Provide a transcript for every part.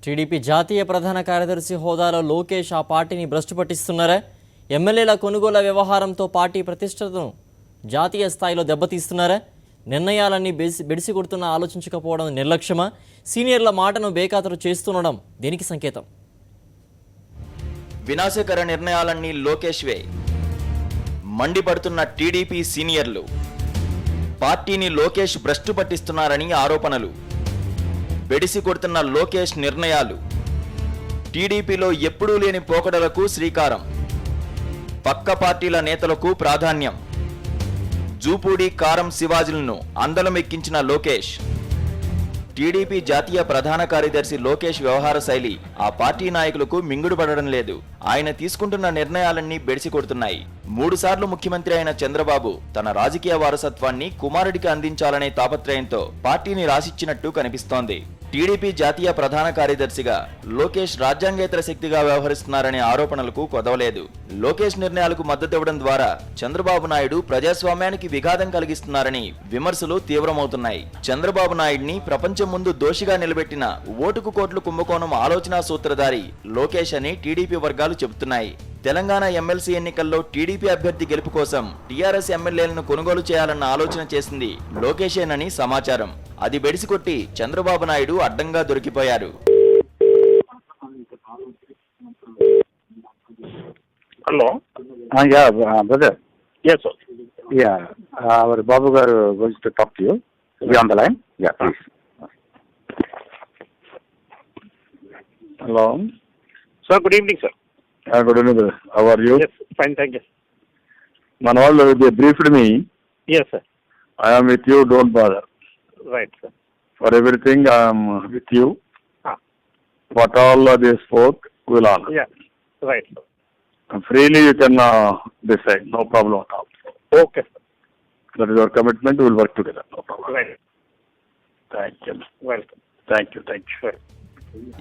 TDP జాతీయ ప్రధాన కార్యదర్శి హోదాలో లోకేష్ ఆ పార్టీని భ్రష్టు పట్టిస్తున్నారా? ఎమ్మెల్యేల కొనుగోలు వ్యవహారంతో పార్టీ ప్రతిష్టను జాతీయ స్థాయిలో దెబ్బతీస్తున్నారా? నిర్ణయాలన్నీ బెడిసి కొడుతున్న ఆలోచించకపోవడం నిర్లక్ష్యమా? సీనియర్ల మాటను బేఖాతరు చేస్తుండడం దేనికి సంకేతం? వినాశకర నిర్ణయాలన్నీ లోకేష్వే. మండిపడుతున్న టీడీపీ సీనియర్లు. పార్టీని లోకేష్ భ్రష్టు పట్టిస్తున్నారని ఆరోపణలు. బెడిసి కొడుతున్న లోకేష్ నిర్ణయాలు. టీడీపీలో ఎప్పుడూ లేని పోకడలకు శ్రీకారం. పక్క పార్టీల నేతలకు ప్రాధాన్యం. జూపూడి కారం శివాజీలను అందలమెక్కించిన లోకేష్. టీడీపీ జాతీయ ప్రధాన కార్యదర్శి లోకేష్ వ్యవహార శైలి ఆ పార్టీ నాయకులకు మింగుడు పడడం లేదు. ఆయన తీసుకుంటున్న నిర్ణయాలన్నీ బెడిసి కొడుతున్నాయి. 3 సార్లు ముఖ్యమంత్రి అయిన చంద్రబాబు తన రాజకీయ వారసత్వాన్ని కుమారుడికి అందించాలనే తాపత్రయంతో పార్టీని రాసిచ్చినట్టు కనిపిస్తోంది. టీడీపీ జాతీయ ప్రధాన కార్యదర్శిగా లోకేష్ రాజ్యాంగేతర శక్తిగా వ్యవహరిస్తున్నారనే ఆరోపణలకు కొదవలేదు. లోకేష్ నిర్ణయాలకు మద్దతివ్వడం ద్వారా చంద్రబాబు నాయుడు ప్రజాస్వామ్యానికి విఘాతం కలిగిస్తున్నారని విమర్శలు తీవ్రమవుతున్నాయి. చంద్రబాబు నాయుడిని ప్రపంచం ముందు దోషిగా నిలబెట్టిన ఓటుకు కోట్లు కుంభకోణం ఆలోచనా సూత్రధారి లోకేష్ అని టీడీపీ వర్గాలు చెబుతున్నాయి. తెలంగాణ ఎమ్మెల్సీ ఎన్నికల్లో టీడీపీ అభ్యర్థి గెలుపు కోసం టీఆర్ఎస్ ఎమ్మెల్యేలను కొనుగోలు చేయాలన్న ఆలోచన చేసింది లోకేషేనని సమాచారం. అది బెడిసికొట్టి చంద్రబాబు నాయుడు అడ్డంగా దొరికిపోయారు. Hello. Brother. Yes, sir. Yeah, our Babu garu wants to talk to you. Be on the line. Yeah, please. Hello. Sir, good evening, sir. Good evening, brother. How are you? Yes, fine, thank you. Manwal, they briefed me. Yes, sir. I am with you. Don't bother. Right, sir. For everything, I am with you. What all they spoke, we'll honor. Yeah, right, sir. Freely you can decide. No problem at all. Okay, sir. That is our commitment. We will work together. No problem. Right. Thank you. Welcome. Thank you. Thank you. Sure.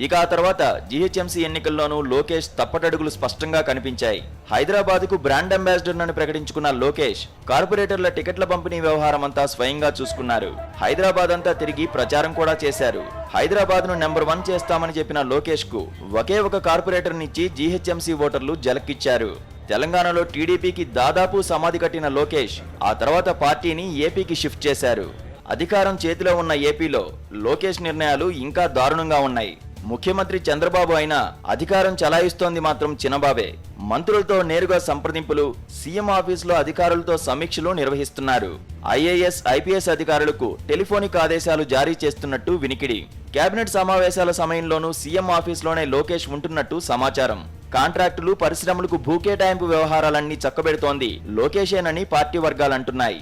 ఇక ఆ తర్వాత GHMC ఎన్నికల్లోనూ లోకేష్ తప్పటడుగులు స్పష్టంగా కనిపించాయి. హైదరాబాద్కు brand ambassador అని ప్రకటించుకున్న లోకేష్ కార్పొరేటర్ల టికెట్ల పంపిణీ వ్యవహారం అంతా స్వయంగా చూసుకున్నారు. హైదరాబాద్ అంతా తిరిగి ప్రచారం కూడా చేశారు. హైదరాబాద్ ను నెంబర్ 1 చేస్తామని చెప్పిన లోకేష్ కు ఒకే ఒక కార్పొరేటర్ నుంచి జీహెచ్ఎంసీ ఓటర్లు జలక్కిచ్చారు. తెలంగాణలో టీడీపీకి దాదాపు సమాధి కట్టిన లోకేష్ ఆ తర్వాత పార్టీని ఏపీకి షిఫ్ట్ చేశారు. అధికారం చేతిలో ఉన్న ఏపీలో లోకేష్ నిర్ణయాలు ఇంకా దారుణంగా ఉన్నాయి. ముఖ్యమంత్రి చంద్రబాబు అయినా అధికారం చలాయిస్తోంది మాత్రం చిన్నబాబే. మంత్రులతో నేరుగా సంప్రదింపులు, సీఎం ఆఫీసులో అధికారులతో సమీక్షలు నిర్వహిస్తున్నారు. ఐఏఎస్, ఐపీఎస్ అధికారులకు టెలిఫోనిక్ ఆదేశాలు జారీ చేస్తున్నట్టు వినికిడి. కేబినెట్ సమావేశాల సమయంలోనూ సీఎం ఆఫీసులోనే లోకేష్ ఉంటున్నట్టు సమాచారం. కాంట్రాక్టులు, పరిశ్రమలకు భూ కేటాయింపు వ్యవహారాలన్నీ చక్కబెడుతోంది లోకేషేనని పార్టీ వర్గాలంటున్నాయి.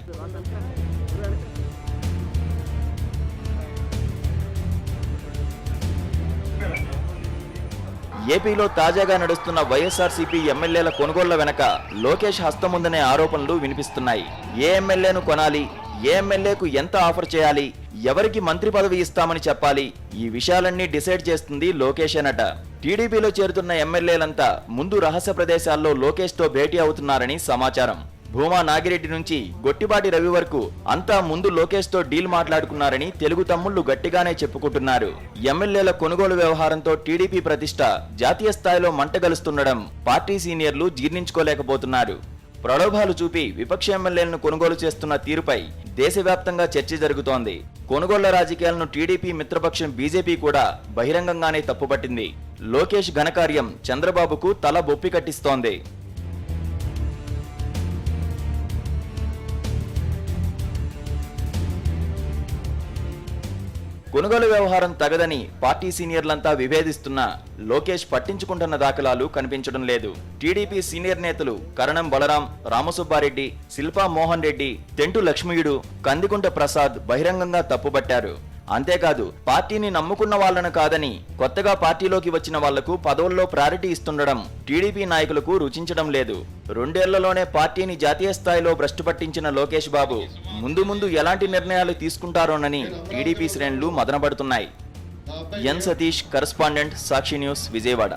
ఏపీలో తాజాగా నడుస్తున్న వైఎస్ఆర్సీపీ ఎమ్మెల్యేల కొనుగోళ్ల వెనక లోకేష్ హస్తముందనే ఆరోపణలు వినిపిస్తున్నాయి. ఏ ఎమ్మెల్యేను కొనాలి, ఏ ఎమ్మెల్యేకు ఎంత ఆఫర్ చేయాలి, ఎవరికి మంత్రి పదవి ఇస్తామని చెప్పాలి, ఈ విషయాలన్నీ డిసైడ్ చేస్తుంది లోకేషేనట. టీడీపీలో చేరుతున్న ఎమ్మెల్యేలంతా ముందు రహస్య ప్రదేశాల్లో లోకేష్ తో భేటీ అవుతున్నారని సమాచారం. భూమా నాగిరెడ్డి నుంచి గొట్టిపాటి రవి వరకు అంతా ముందు లోకేష్ తో డీల్ మాట్లాడుకున్నారని తెలుగు తమ్ముళ్లు గట్టిగానే చెప్పుకుంటున్నారు. ఎమ్మెల్యేల కొనుగోలు వ్యవహారంతో టీడీపీ ప్రతిష్ట జాతీయ స్థాయిలో మంటగలుస్తుండడం పార్టీ సీనియర్లు జీర్ణించుకోలేకపోతున్నారు. ప్రలోభాలు చూపి విపక్ష ఎమ్మెల్యేలను కొనుగోలు చేస్తున్న తీరుపై దేశవ్యాప్తంగా చర్చ జరుగుతోంది. కొనుగోళ్ల రాజకీయాలను టీడీపీ మిత్రపక్షం బీజేపీ కూడా బహిరంగంగానే తప్పుపట్టింది. లోకేష్ ఘనకార్యం చంద్రబాబుకు తల బొప్పి కట్టిస్తోంది. కొనుగోలు వ్యవహారం తగదని పార్టీ సీనియర్లంతా విభేదిస్తున్నా లోకేష్ పట్టించుకుంటున్న దాఖలాలు కనిపించడం లేదు. టీడీపీ సీనియర్ నేతలు కరణం బలరాం, రామసుబ్బారెడ్డి, శిల్పా మోహన్ రెడ్డి, తెంటు లక్ష్మీయుడు, కందికుంట ప్రసాద్ బహిరంగంగా తప్పుపట్టారు. అంతేకాదు పార్టీని నమ్ముకున్న వాళ్లను కాదని కొత్తగా పార్టీలోకి వచ్చిన వాళ్లకు పదవుల్లో ప్రయారిటీ ఇస్తుండడం టీడీపీ నాయకులకు రుచించడం లేదు. 2 ఏళ్లలోనే పార్టీని జాతీయ స్థాయిలో భ్రష్టు పట్టించిన లోకేష్ బాబు ముందు ఎలాంటి నిర్ణయాలు తీసుకుంటారోనని టీడీపీ శ్రేణులు మదనపడుతున్నాయి. ఎన్ సతీష్, కరెస్పాండెంట్, సాక్షి న్యూస్, విజయవాడ.